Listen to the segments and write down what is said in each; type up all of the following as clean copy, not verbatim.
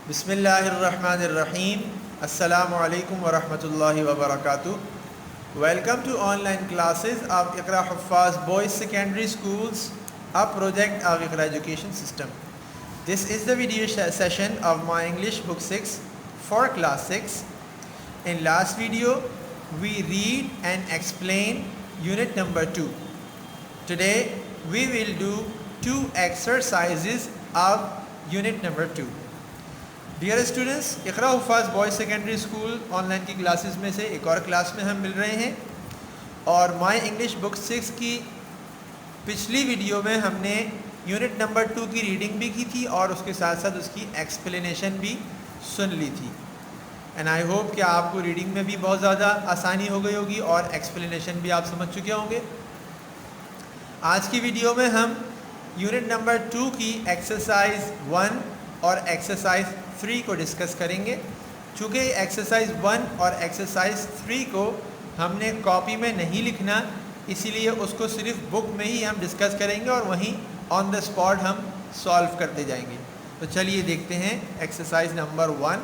بسم اللہ الرحمن الرحیم. السلام علیکم ورحمۃ اللہ وبرکاتہ. Welcome to online classes of Iqra Huffaz Boys Secondary Schools, a project of Iqra Education System. This is the video session of my English Book 6 for Class 6. In last video, we read and explain Unit number 2. Today, we will do 2 exercises of Unit number 2. Dear students, Iqra Huffaz boys secondary school online کی classes میں سے ایک اور class میں ہم مل رہے ہیں، اور مائی انگلش بک 6 کی پچھلی ویڈیو میں ہم نے یونٹ نمبر 2 کی ریڈنگ بھی کی تھی اور اس کے ساتھ ساتھ اس کی ایکسپلینیشن بھی سن لی تھی. اینڈ آئی ہوپ کہ آپ کو ریڈنگ میں بھی بہت زیادہ آسانی ہو گئی ہوگی اور ایکسپلینیشن بھی آپ سمجھ چکے ہوں گے. آج کی ویڈیو میں ہم یونٹ نمبر 2 کی ایکسرسائز 1 اور ایکسرسائز 3 کو ڈسکس کریں گے. چونکہ ایکسرسائز 1 اور ایکسرسائز 3 کو ہم نے کاپی میں نہیں لکھنا، اسی لیے اس کو صرف بک میں ہی ہم ڈسکس کریں گے اور وہیں آن دا اسپاٹ ہم سالو کرتے جائیں گے. تو چلیے دیکھتے ہیں exercise number 1.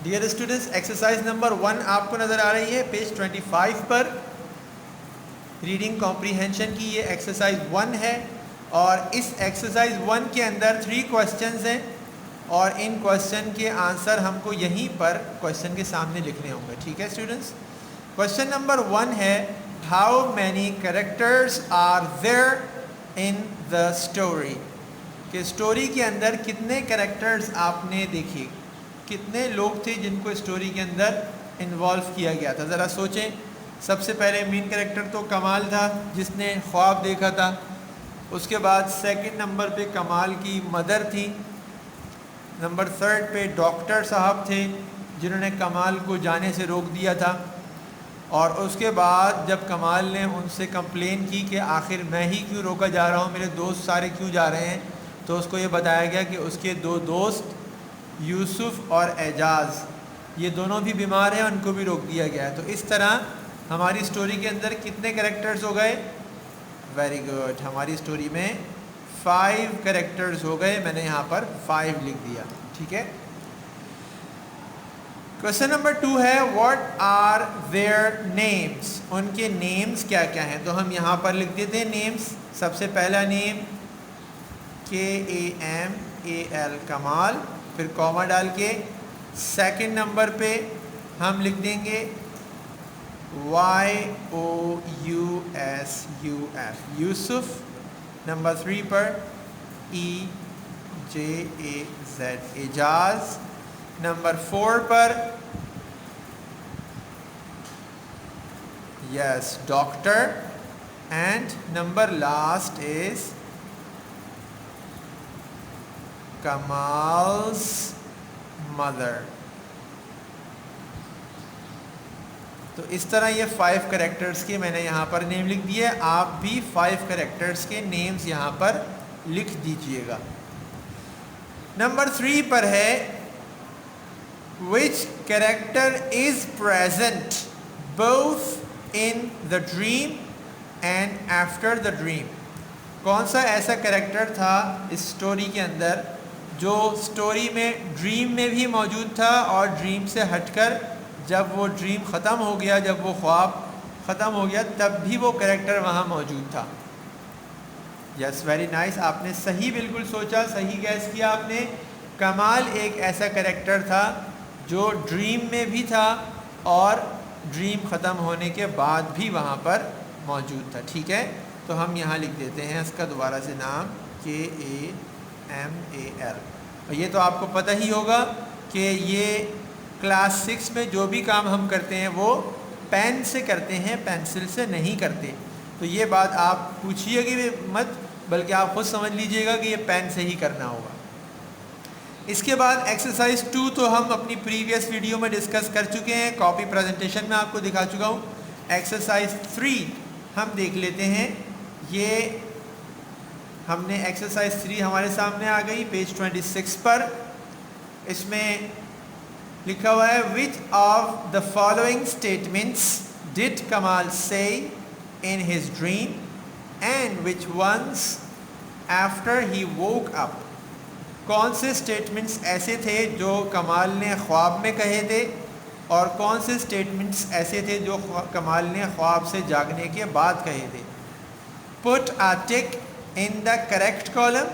Dear students, exercise number 1 آپ کو نظر آ رہی ہے پیج 25 پر. ریڈنگ کمپریہنشن کی یہ ایکسرسائز 1 ہے، اور اس ایکسرسائز 1 کے اندر 3 کویسچنز ہیں، اور ان کویسچن کے آنسر ہم کو یہیں پر کویسچن کے سامنے لکھنے ہوں گے. ٹھیک ہے اسٹوڈنٹس؟ کویسچن نمبر 1 ہے how many characters are there in the story. کہ اسٹوری کے اندر کتنے کریکٹرز آپ نے دیکھے، کتنے لوگ تھے جن کو اسٹوری کے اندر انوالو کیا گیا تھا. ذرا سوچیں. سب سے پہلے مین کریکٹر تو کمال تھا جس نے خواب دیکھا تھا. اس کے بعد سیکنڈ نمبر پہ کمال کی مدر تھی. نمبر 3 پہ ڈاکٹر صاحب تھے جنہوں نے کمال کو جانے سے روک دیا تھا. اور اس کے بعد جب کمال نے ان سے کمپلین کی کہ آخر میں ہی کیوں روکا جا رہا ہوں، میرے دوست سارے کیوں جا رہے ہیں، تو اس کو یہ بتایا گیا کہ اس کے 2 دوست یوسف اور اعجاز، یہ دونوں بھی بیمار ہیں، ان کو بھی روک دیا گیا ہے. تو اس طرح ہماری اسٹوری کے اندر کتنے کریکٹرز ہو گئے؟ Very good. ہماری اسٹوری میں 5 کریکٹرز ہو گئے. میں نے یہاں پر 5 لکھ دیا. ٹھیک ہے. کویسچن نمبر 2 ہے واٹ آر دیئر نیمز. ان کے نیمز کیا کیا ہیں؟ تو ہم یہاں پر لکھ دیتے ہیں نیمز. سب سے پہلا نیم KAMAL کمال، پھر کوما ڈال کے. سیکنڈ نمبر پہ ہم لکھ دیں گے YOUSUF یوسف. نمبر 3 پر EJAZ اعجاز. نمبر 4 پر yes doctor. And number last is Kamal's mother. تو اس طرح یہ 5 کریکٹرز کے میں نے یہاں پر نیم لکھ دیے. آپ بھی 5 کریکٹرز کے نیمز یہاں پر لکھ دیجئے گا. نمبر 3 پر ہے which character is present both in the dream and after the dream. کون سا ایسا کریکٹر تھا اس سٹوری کے اندر جو سٹوری میں ڈریم میں بھی موجود تھا اور ڈریم سے ہٹ کر جب وہ ڈریم ختم ہو گیا، جب وہ خواب ختم ہو گیا، تب بھی وہ کریکٹر وہاں موجود تھا. Yes very nice. آپ نے صحیح بالکل سوچا، صحیح گیس کیا آپ نے. کمال ایک ایسا کریکٹر تھا جو ڈریم میں بھی تھا اور ڈریم ختم ہونے کے بعد بھی وہاں پر موجود تھا. ٹھیک ہے. تو ہم یہاں لکھ دیتے ہیں اس کا دوبارہ سے نام KAMAL. اور یہ تو آپ کو پتہ ہی ہوگا کہ یہ کلاس 6 میں جو بھی کام ہم کرتے ہیں وہ پین سے کرتے ہیں، پینسل سے نہیں کرتے. تو یہ بات آپ پوچھیے گی مت، بلکہ آپ خود سمجھ لیجئے گا کہ یہ پین سے ہی کرنا ہوگا. اس کے بعد ایکسرسائز 2 تو ہم اپنی پریویس ویڈیو میں ڈسکس کر چکے ہیں، کاپی پریزنٹیشن میں آپ کو دکھا چکا ہوں. ایکسرسائز 3 ہم دیکھ لیتے ہیں. یہ ہم نے ایکسرسائز 3 ہمارے سامنے آ گئی پیج 26 پر. اس میں لکھا ہوا ہے which of the following statements did Kamal say in his dream and which ones after he woke up. کون سے اسٹیٹمنٹس ایسے تھے جو کمال نے خواب میں کہے تھے اور کون سے اسٹیٹمنٹس ایسے تھے جو کمال نے خواب سے جاگنے کے بعد کہے تھے. پٹ a tick in the correct column.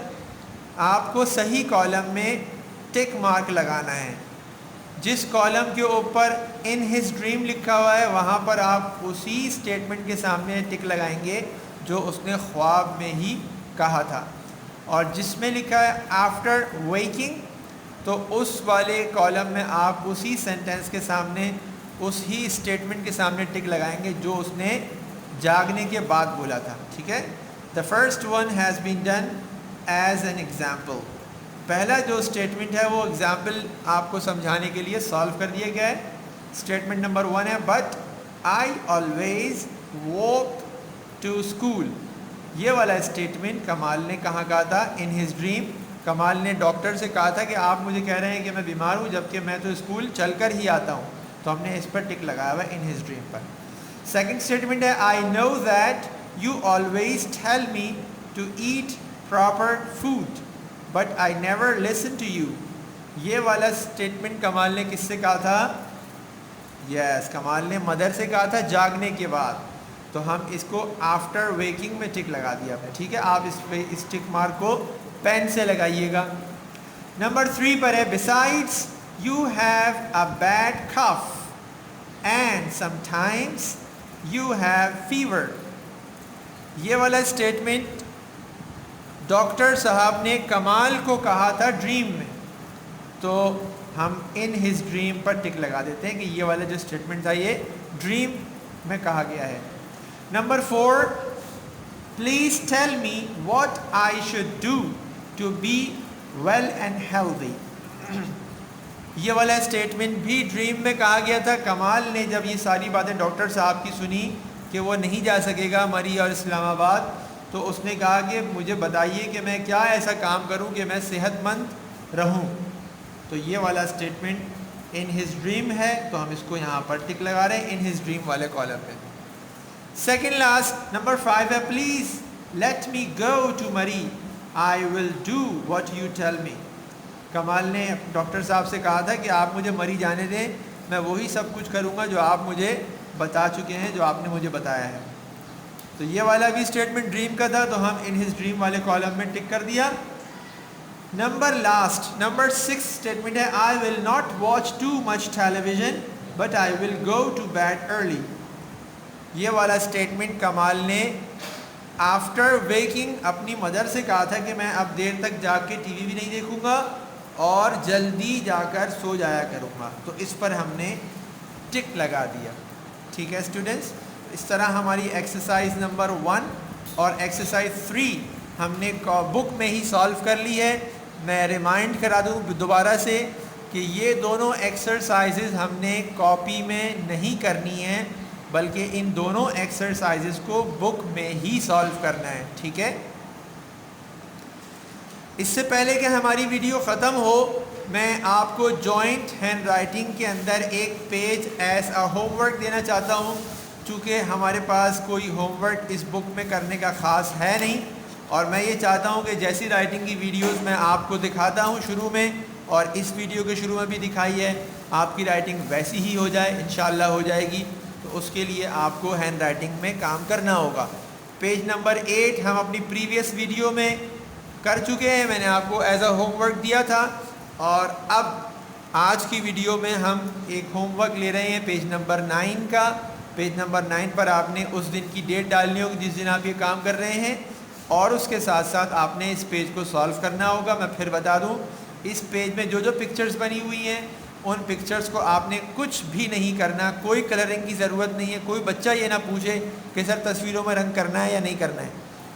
آپ کو صحیح کالم میں ٹک مارک لگانا ہے. جس کالم کے اوپر ان ہز ڈریم لکھا ہوا ہے وہاں پر آپ اسی اسٹیٹمنٹ کے سامنے ٹک لگائیں گے جو اس نے خواب میں ہی کہا تھا. اور جس میں لکھا ہے آفٹر ویکنگ تو اس والے کالم میں آپ اسی سینٹینس کے سامنے اس ہی اسٹیٹمنٹ کے سامنے ٹک لگائیں گے جو اس نے جاگنے کے بعد بولا تھا. ٹھیک ہے. The first one has been done as an example. پہلا جو اسٹیٹمنٹ ہے وہ ایگزامپل آپ کو سمجھانے کے لیے سالو کر دیا گیا ہے. اسٹیٹمنٹ نمبر 1 ہے but I always walk to school. یہ والا اسٹیٹمنٹ کمال نے کہاں کہا تھا؟ ان ہز ڈریم. کمال نے ڈاکٹر سے کہا تھا کہ آپ مجھے کہہ رہے ہیں کہ میں بیمار ہوں جبکہ میں تو اسکول چل کر ہی آتا ہوں. تو ہم نے اس پر ٹک لگایا ہوا ان ہز ڈریم پر. سیکنڈ اسٹیٹمنٹ ہے I know that you always tell me to eat proper food but I never listen to you. یہ والا اسٹیٹمنٹ کمال نے کس سے کہا تھا؟ یس کمال نے مدر سے کہا تھا جاگنے کے بعد. تو ہم اس کو آفٹر ویکنگ میں ٹک لگا دیا ہم نے. ٹھیک ہے. آپ اس پہ اس ٹک مارک کو پین سے لگائیے گا. نمبر 3 پر ہے besides you have a bad cough and sometimes you have fever. یہ والا اسٹیٹمنٹ ڈاکٹر صاحب نے کمال کو کہا تھا ڈریم میں. تو ہم ان ہز ڈریم پر ٹک لگا دیتے ہیں کہ یہ والا جو اسٹیٹمنٹ تھا یہ ڈریم میں کہا گیا ہے. Number 4 please tell me what I should do to be well and healthy. یہ والا اسٹیٹمنٹ بھی ڈریم میں کہا گیا تھا. کمال نے جب یہ ساری باتیں ڈاکٹر صاحب کی سنی کہ وہ نہیں جا سکے گا مری اور اسلام آباد تو اس نے کہا کہ مجھے بتائیے کہ میں کیا ایسا کام کروں کہ میں صحت مند رہوں. تو یہ والا اسٹیٹمنٹ ان ہز ڈریم ہے تو ہم اس کو یہاں پر ٹک لگا رہے ہیں ان ہز ڈریم والے کالم پہ. سیکنڈ لاسٹ نمبر 5 ہے please let me go to Murree I will do what you tell me. Kamal نے ڈاکٹر صاحب سے کہا تھا کہ آپ مجھے مری جانے دیں میں وہی سب کچھ کروں گا جو آپ مجھے بتا چکے ہیں جو آپ نے مجھے بتایا ہے. تو یہ والا بھی اسٹیٹمنٹ ڈریم کا تھا تو ہم ان ہز ڈریم والے کالم میں ٹک کر دیا. نمبر 6 اسٹیٹمنٹ ہے I will not watch too much television but I will go to bed early. یہ والا اسٹیٹمنٹ کمال نے آفٹر ویکنگ اپنی مدر سے کہا تھا کہ میں اب دیر تک جا کے ٹی وی بھی نہیں دیکھوں گا اور جلدی جا کر سو جایا کروں گا. تو اس پر ہم نے ٹک لگا دیا. ٹھیک ہے اسٹوڈنٹس. اس طرح ہماری ایکسرسائز نمبر 1 اور ایکسرسائز 3 ہم نے بک میں ہی سالو کر لی ہے. میں ریمائنڈ کرا دوں دوبارہ سے کہ یہ دونوں ایکسرسائزز ہم نے کاپی میں نہیں کرنی ہیں بلکہ ان دونوں ایکسرسائزز کو بک میں ہی سالو کرنا ہے. ٹھیک ہے. اس سے پہلے کہ ہماری ویڈیو ختم ہو میں آپ کو جوائنٹ ہینڈ رائٹنگ کے اندر ایک page as a home work دینا چاہتا ہوں. چونکہ ہمارے پاس کوئی ہوم ورک اس بک میں کرنے کا خاص ہے نہیں اور میں یہ چاہتا ہوں کہ جیسی رائٹنگ کی ویڈیوز میں آپ کو دکھاتا ہوں شروع میں اور اس ویڈیو کے شروع میں بھی دکھائی ہے آپ کی رائٹنگ ویسی ہی ہو جائے. انشاءاللہ ہو جائے گی. تو اس کے لیے آپ کو ہینڈ رائٹنگ میں کام کرنا ہوگا. پیج نمبر 8 ہم اپنی پریویس ویڈیو میں کر چکے ہیں. میں نے آپ کو ایز اے ہوم ورک دیا تھا اور اب آج کی ویڈیو میں ہم ایک ہوم ورک لے رہے ہیں پیج نمبر 9 کا. پیج نمبر 9 پر آپ نے اس دن کی ڈیٹ ڈالنی ہوگی جس دن آپ یہ کام کر رہے ہیں اور اس کے ساتھ ساتھ آپ نے اس پیج کو سالو کرنا ہوگا. میں پھر بتا دوں اس پیج میں جو جو پکچرز بنی ہوئی ہیں ان پکچرز کو آپ نے کچھ بھی نہیں کرنا. کوئی کلرنگ کی ضرورت نہیں ہے. کوئی بچہ یہ نہ پوچھے کہ سر تصویروں میں رنگ کرنا ہے یا نہیں کرنا ہے.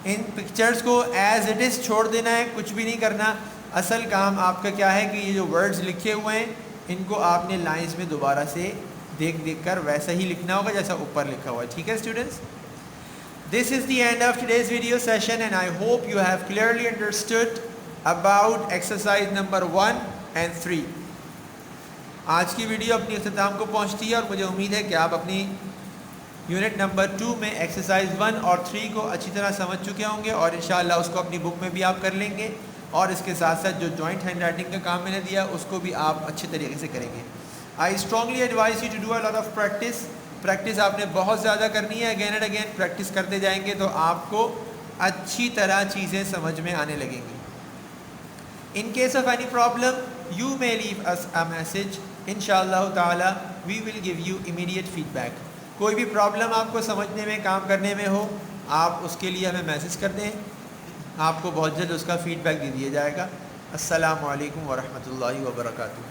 ان پکچرز کو ایز اٹ از چھوڑ دینا ہے. کچھ بھی نہیں کرنا. اصل کام آپ کا کیا ہے کہ یہ جو ورڈز لکھے ہوئے ہیں ان کو آپ نے لائنز میں دوبارہ سے دیکھ کر ویسا ہی لکھنا ہوگا جیسا اوپر لکھا ہوا ہے. ٹھیک ہے students. This is the end of today's video session and I hope you have clearly understood about exercise number 1 and 3. آج کی ویڈیو اپنی اختتام کو پہنچتی ہے اور مجھے امید ہے کہ آپ اپنی یونٹ نمبر 2 میں ایکسرسائز 1 اور 3 کو اچھی طرح سمجھ چکے ہوں گے اور انشاءاللہ اس کو اپنی بک میں بھی آپ کر لیں گے. اور اس کے ساتھ ساتھ جو جوائنٹ ہینڈ رائٹنگ کا کام میں نے دیا اس کو بھی آپ اچھے طریقے سے کریں گے. I strongly advise you to do a lot of practice آپ نے بہت زیادہ کرنی ہے. اگین اینڈ اگین پریکٹس کرتے جائیں گے تو آپ کو اچھی طرح چیزیں سمجھ میں آنے لگیں گی. In case of any problem, you may leave us a message. Inshallah ta'ala, we will give you immediate feedback. کوئی بھی پرابلم آپ کو سمجھنے میں کام کرنے میں ہو آپ اس کے لیے ہمیں میسج کر دیں, آپ کو بہت جلد اس کا فیڈ بیک دے دیا جائے گا. السلام علیکم ورحمۃ اللہ وبرکاتہ.